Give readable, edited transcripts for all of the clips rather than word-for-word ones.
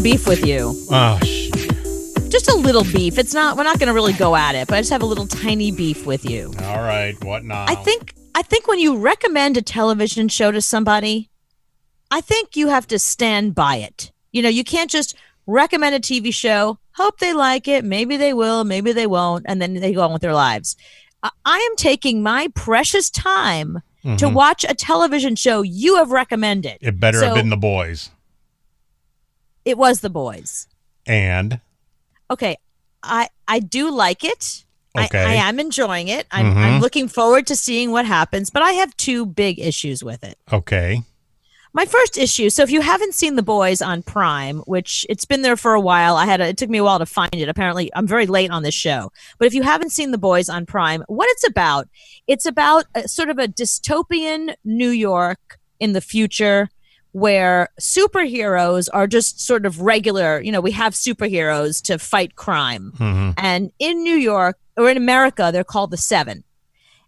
beef with you. Oh, Just a little beef. We're not going to really go at it, but I just have a little tiny beef with you. all right. What now? I think when you recommend a television show to somebody, I think you have to stand by it. You can't just recommend a TV show, hope they like it, maybe they will, maybe they won't, and then they go on with their lives. I am taking my precious time to watch a television show you have recommended. It better have been The Boys. It was The Boys. And? Okay, I do like it. Okay. I am enjoying it. I'm looking forward to seeing what happens, but I have two big issues with it. Okay. My first issue, so if you haven't seen The Boys on Prime, which it's been there for a while, it took me a while to find it. Apparently, I'm very late on this show. But if you haven't seen The Boys on Prime, what it's about sort of a dystopian New York in the future where superheroes are just sort of regular. We have superheroes to fight crime. And in New York, or in America, they're called the Seven.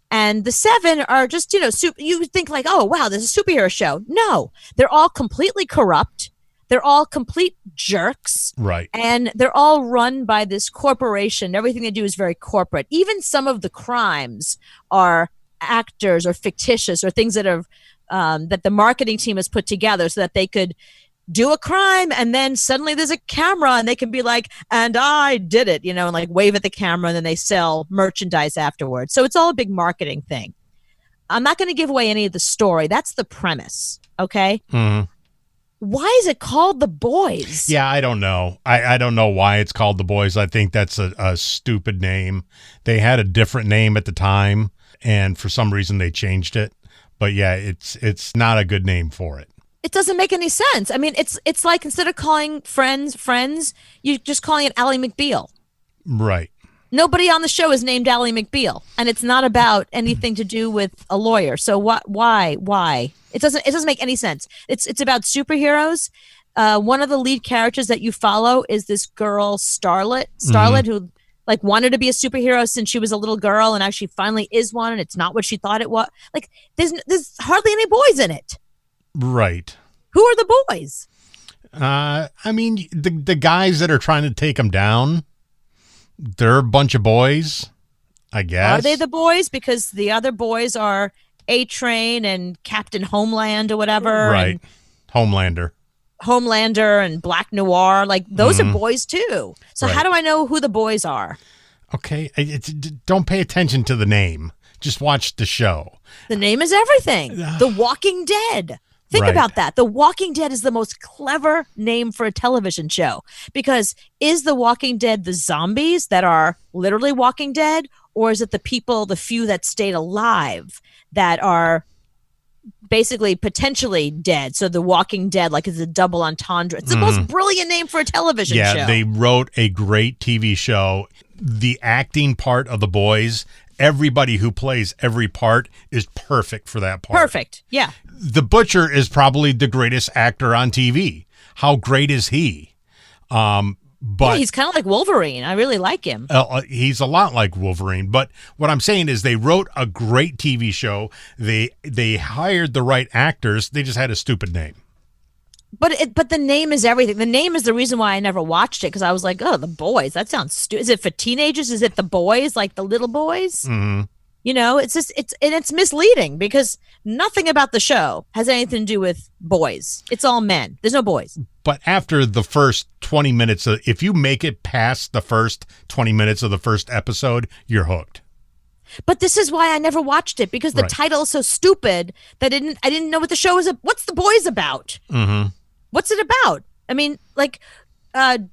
And the Seven are just, you think like, oh, wow, there's a superhero show. No, they're all completely corrupt. They're all complete jerks. Right. And they're all run by this corporation. Everything they do is very corporate. Even some of the crimes are actors or fictitious or things that the marketing team has put together so that they could do a crime, and then suddenly there's a camera and they can be like, and I did it, and like wave at the camera, and then they sell merchandise afterwards. So it's all a big marketing thing. I'm not going to give away any of the story. That's the premise. Okay. Why is it called The Boys? Yeah, I don't know. I don't know why it's called The Boys. I think that's a stupid name. They had a different name at the time, and for some reason they changed it. But yeah, it's not a good name for it. It doesn't make any sense. I mean, it's like instead of calling friends, you're just calling it Ally McBeal. Right. Nobody on the show is named Ally McBeal, and it's not about anything to do with a lawyer. So why? It doesn't make any sense. It's about superheroes. One of the lead characters that you follow is this girl, Starlet, who like wanted to be a superhero since she was a little girl, and now she finally is one, and it's not what she thought it was. Like there's hardly any boys in it. Right. Who are the boys? I mean, the guys that are trying to take them down, they're a bunch of boys, I guess. Are they the boys? Because the other boys are A-Train and Captain Homeland or whatever. Right. Homelander and Black Noir. Like, those are boys, too. So how do I know who the boys are? Okay. Don't pay attention to the name. Just watch the show. The name is everything. The Walking Dead. Think about that. The Walking Dead is the most clever name for a television show, because is The Walking Dead the zombies that are literally walking dead, or is it the people, the few that stayed alive that are basically potentially dead? So The Walking Dead, like, is a double entendre. It's the most brilliant name for a television show. Yeah, they wrote a great TV show. The acting part of The Boys, everybody who plays every part is perfect for that part. Perfect, yeah. The Butcher is probably the greatest actor on TV. How great is he? But he's kind of like Wolverine. I really like him. He's a lot like Wolverine. But what I'm saying is they wrote a great TV show. They hired the right actors. They just had a stupid name. But the name is everything. The name is the reason why I never watched it, because I was like, oh, The Boys. That sounds stupid. Is it for teenagers? Is it the boys, like the little boys? Mm-hmm. It's just it's misleading, because nothing about the show has anything to do with boys. It's all men. There's no boys. But after the first 20 minutes, if you make it past the first 20 minutes of the first episode, you're hooked. But this is why I never watched it, because the title is so stupid that I didn't know what the show is. What's The Boys about? Mm-hmm. What's it about? I mean, like,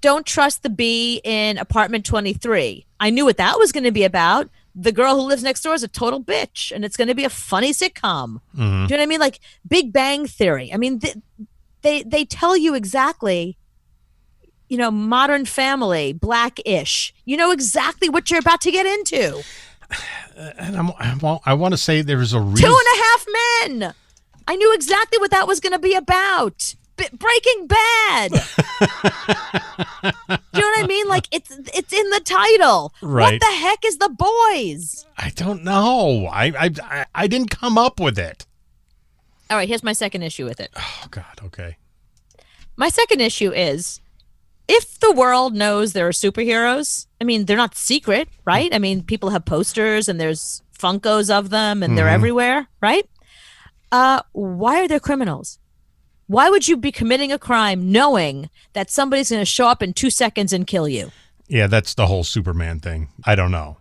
Don't Trust the Bee in Apartment 23. I knew what that was going to be about. The girl who lives next door is a total bitch, and it's going to be a funny sitcom. Do you know what I mean? Like Big Bang Theory. I mean, they tell you exactly, Modern Family, Black-ish. You know exactly what you're about to get into. And I want to say there's a reason. 2.5 Men. I knew exactly what that was going to be about. Breaking Bad. Do you know what I mean? Like, it's in the title. Right. What the heck is The Boys? I don't know. I didn't come up with it. All right, here's my second issue with it. Oh, God, okay. My second issue is if the world knows there are superheroes, I mean, they're not secret, right? I mean, people have posters and there's Funkos of them and they're everywhere, right? Why are there criminals? Why would you be committing a crime knowing that somebody's going to show up in 2 seconds and kill you? Yeah, that's the whole Superman thing. I don't know.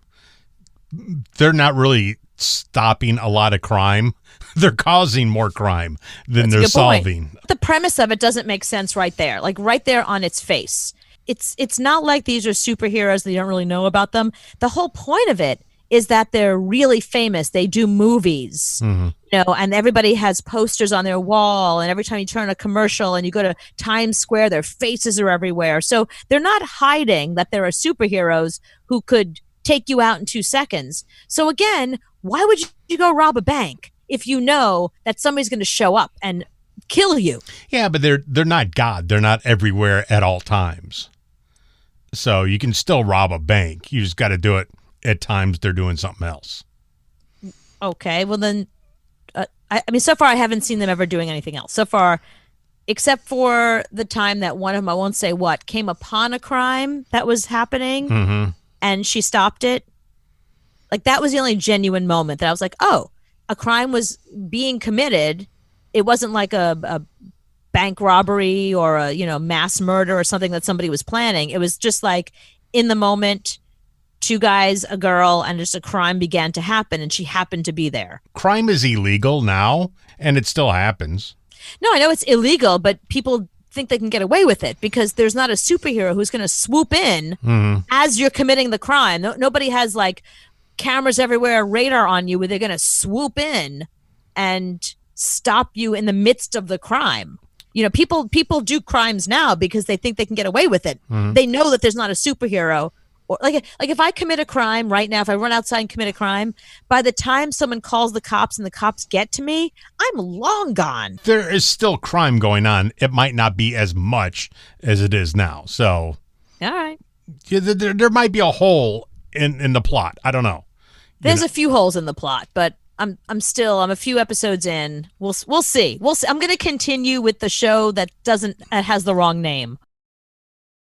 They're not really stopping a lot of crime. They're causing more crime than they're solving. The premise of it doesn't make sense right there. Like right there on its face. It's not like these are superheroes that you don't really know about them. The whole point of it is that they're really famous. They do movies, and everybody has posters on their wall. And every time you turn a commercial and you go to Times Square, their faces are everywhere. So they're not hiding that there are superheroes who could take you out in 2 seconds. So again, why would you go rob a bank if you know that somebody's going to show up and kill you? Yeah, but they're not God. They're not everywhere at all times. So you can still rob a bank. You just got to do it at times they're doing something else. Okay, well then, I mean, so far I haven't seen them ever doing anything else. So far, except for the time that one of them, I won't say what, came upon a crime that was happening and she stopped it. Like that was the only genuine moment that I was like, oh, a crime was being committed. It wasn't like a bank robbery or a mass murder or something that somebody was planning. It was just like in the moment, 2 guys, a girl, and just a crime began to happen, and she happened to be there. Crime is illegal now, and it still happens. No, I know it's illegal, but people think they can get away with it because there's not a superhero who's going to swoop in as you're committing the crime. Nobody has like cameras everywhere, radar on you, where they're going to swoop in and stop you in the midst of the crime. People do crimes now because they think they can get away with it. They know that there's not a superhero. Or like if I commit a crime right now, if I run outside and commit a crime, by the time someone calls the cops and the cops get to me, I'm long gone. There is still crime going on. It might not be as much as it is now. So, all right, there might be a hole in the plot. I don't know. There's a few holes in the plot, but I'm a few episodes in. We'll see. I'm going to continue with the show that has the wrong name.